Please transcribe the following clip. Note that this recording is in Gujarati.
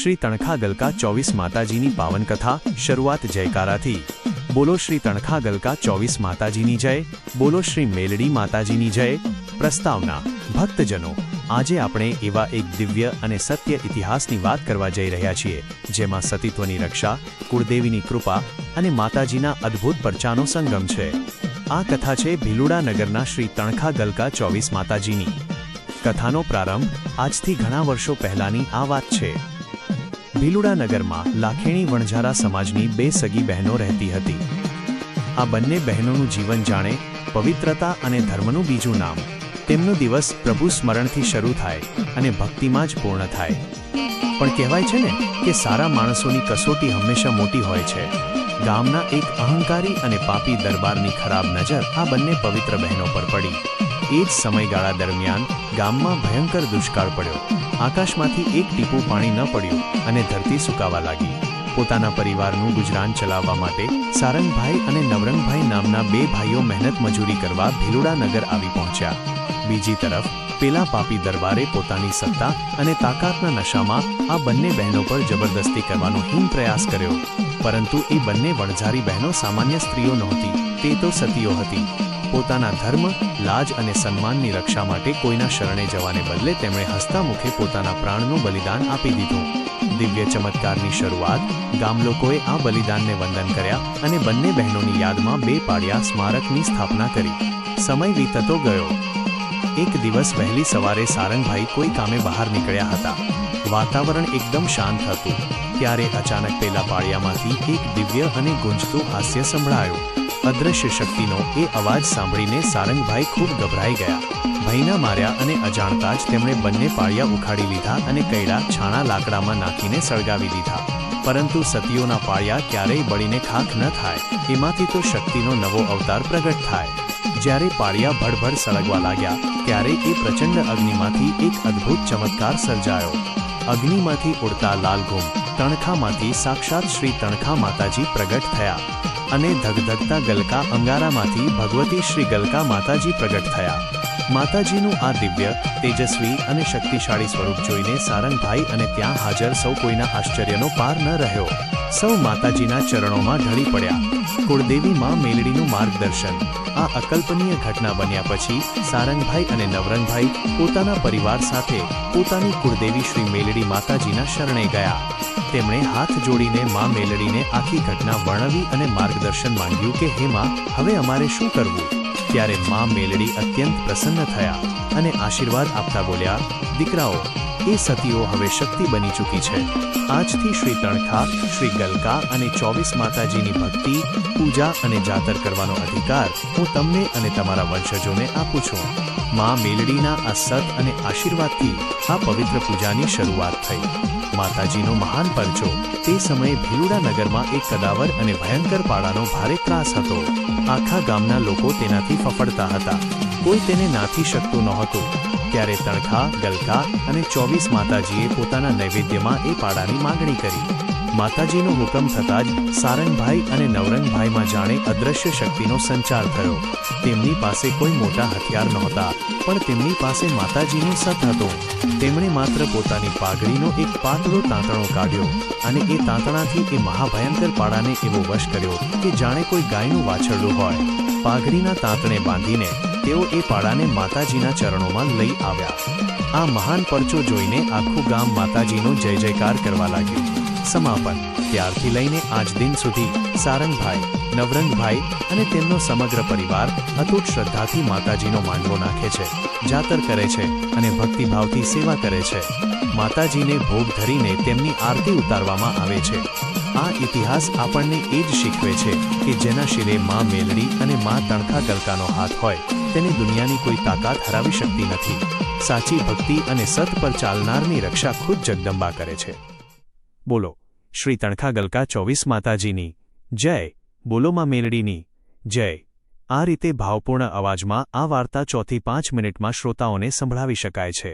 श्री तणखा गलका 24 माताजीनी पावन कथा। शरूआत जयकाराथी। बोलो श्री तणखा गलका 24 माताजीनी जय। बोलो श्री मेलडी माताजीनी जय। प्रस्तावना। भक्तजनों, આજે આપણે એવા એક દિવ્ય અને સત્ય ઇતિહાસની વાત કરવા જઈ રહ્યા છીએ, જેમાં સતીત્વની રક્ષા, કુળદેવીની કૃપા અને માતાજીના અદ્ભુત પરચાનો સંગમ છે। આ કથા છે ભીલુડા નગરના શ્રી તણખા ગલકા 24 માતાજીની। કથાનો પ્રારંભ આજથી ઘણા વર્ષો પહેલાની આ વાત છે। ભીલુડા નગરમાં લાખેણી વણઝારા સમાજની બે સગી બહેનો રહેતી હતી। આ બંને બહેનોનું જીવન જાણે પવિત્રતા અને ધર્મનું બીજું નામ। તેમનો દિવસ પ્રભુ સ્મરણથી શરૂ થાય અને ભક્તિમાં જ પૂર્ણ થાય। પણ કહેવાય છે ને કે સારા માણસોની કસોટી હંમેશા મોટી હોય છે। ગામના એક અહંકારી અને પાપી દરબારની ખરાબ નજર આ બંને પવિત્ર બહેનો પર પડી। એ જ સમયગાળા દરમિયાન ગામમાં ભયંકર દુષ્કાળ પડ્યો। આકાશમાંથી એક ટીપું પાણી ન પડ્યું અને ધરતી સુકાવા લાગી। પોતાના પરિવારનું ગુજરાન ચલાવવા માટે સારંગભાઈ અને નવરંગભાઈ નામના બે ભાઈઓ મહેનત મજૂરી કરવા ભીલુડા નગર આવી પહોંચ્યા। બીજી તરફ પેલા પાપી દરબારે પોતાની સત્તા અને તાકાતના નશામાં આ બંને બહેનો પર જબરદસ્તી કરવાનો હીન પ્રયાસ કર્યો। પરંતુ એ બંને વણઝારી બહેનો સામાન્ય સ્ત્રીઓ નહોતી, તે તો સતીઓ હતી। પોતાના ધર્મ, લાજ અને સન્માનની રક્ષા માટે કોઈના શરણે જવાને બદલે તેમણે હસતા મુખે પોતાના પ્રાણનું બલિદાન આપી દીધું। દિવ્ય ચમત્કારની શરૂઆત। ગામ લોકોએ આ બલિદાનને વંદન કર્યા અને બંને બહેનોની યાદમાં બે પાળિયા સ્મારકની સ્થાપના કરી। સમય વીતતો ગયો। એક દિવસ વહેલી સવારે સારંગભાઈ કોઈ કામે બહાર નીકળ્યા હતા। વાતાવરણ એકદમ શાંત હતું। ત્યારે અચાનક પેલા પાળિયામાંથી એક દિવ્ય અને ગુંજતું હાસ્ય સંભળાયું। અદ્રશ્ય શક્તિનો એ અવાજ સાંભળીને સારંગભાઈ ખૂબ ગભરાઈ ગયા। ભયના માર્યા અને અજાણતા જ તેમણે બંને પાળિયા ઉખાડી લીધા અને કૈડા છાણા લાકડામાં નાખીને સળગાવી દીધા। પરંતુ સતીઓના પાળિયા ક્યારેય બળીને ખાખ ન થાય, એમાંથી તો શક્તિનો નવો અવતાર પ્રગટ થાય। જ્યારે પાળિયા ભડભડ સળગવા લાગ્યા ત્યારે એ પ્રચંડ અગ્નિમાંથી એક અદ્ભુત ચમત્કાર સર્જાયો। અગ્નિમાંથી ઉડતા લાલઘુમ તણખામાંથી સાક્ષાત શ્રી તણખા માતાજી પ્રગટ થયા અને ધગધગતા ગલકા અંગારામાંથી ભગવતી શ્રી ગલકા માતાજી પ્રગટ થયા। માતાજીનું આ દિવ્ય, તેજસ્વી અને શક્તિશાળી સ્વરૂપ જોઈને સારંગભાઈ અને ત્યાં હાજર સૌ કોઈના આશ્ચર્યનો પાર ન રહ્યો। સૌ માતાજીના ચરણોમાં ઢળી પડ્યા। કુળદેવી માં મેલડીનું માર્ગદર્શન। આ અકલ્પનીય ઘટના બન્યા પછી સારંગભાઈ અને નવરંગભાઈ પોતાના પરિવાર સાથે પોતાની કુળદેવી શ્રી મેલડી માતાજીના શરણે ગયા। તેમણે હાથ જોડીને માં મેલડીને આખી ઘટના વર્ણવી અને માર્ગદર્શન માંગ્યું કે હે માં, હવે અમારે શું કરવું? ત્યારે માં મેલડી અત્યંત પ્રસન્ન થયા અને આશીર્વાદ આપતા બોલ્યા, દીકરાઓ, એ સતીઓ હવે શક્તિ બની ચૂકી છે। આજથી શ્રી તણખા, શ્રી ગલકા અને 24 માતાજીની ભક્તિ, પૂજા અને જાતર કરવાનો અધિકાર હું તમને અને તમારા વંશજોને આપું છું। માં મેલડીના આ સત અને આશીર્વાદથી આ પવિત્ર પૂજાની શરૂઆત થઈ। માતાજીનો મહાન પરચો। તે સમયે ભીલુડા નગરમાં એક કદાવર અને ભયંકર પાડાનો ભારે ત્રાસ હતો। આખા ગામના લોકો તેનાથી ફફડતા હતા। કોઈ તેને નાથી શકતું નહોતું। ત્યારે તણખા, ગલકા અને 24 માતાજીએ પોતાના નૈવેદ્યમાં એ પાડાની માગણી કરી। માતાજીનો હુકમ થતાં જ સારંગભાઈ અને નવરંગભાઈમાં જાણે અદ્રશ્ય શક્તિનો સંચાર થયો। તેમની પાસે કોઈ મોટા હથિયાર નહોતા, પણ તેમની પાસે માતાજીનો સત હતો। તેમણે માત્ર પોતાની પાઘડીનો એક પાતળો તાંતણો કાઢ્યો અને એ તાંતણાથી એ મહાભયંકર પાડાને એવો વશ કર્યો કે જાણે કોઈ ગાયનું વાછરડું હોય। પાઘડીના તાંતણે બાંધીને તેઓ એ પાડાને માતાજીના ચરણોમાં લઈ આવ્યા। આ મહાન પરચો જોઈને આખું ગામ માતાજીનો જય જયકાર કરવા લાગ્યું। સમાપન। ત્યારથી લઈને આજ દિન સુધી સારંગભાઈ, નવરંગભાઈ અને તેમનો સમગ્ર પરિવાર અતૂટ શ્રદ્ધાથી માતાજીનો માંડવો નાખે છે, જાતર કરે છે અને ભક્તિભાવથી સેવા કરે છે। માતાજીને ભોગ ધરીને તેમની આરતી ઉતારવામાં આવે છે। આ ઇતિહાસ આપણને એ જ શીખવે છે કે જેના શિરે માં મેલડી અને માં તણખા ગલકાનો હાથ હોય, તેને દુનિયાની કોઈ તાકાત હરાવી શકતી નથી। સાચી ભક્તિ અને સત પર ચાલનારની રક્ષા ખુદ જગદંબા કરે છે। બોલો શ્રી તણખા ગલકા 24 માતાજીની જય। બોલો માં મેલડીની જય। આ રીતે ભાવપૂર્ણ અવાજમાં આ વાર્તા 4 થી 5 મિનિટમાં શ્રોતાઓને સંભળાવી શકાય છે।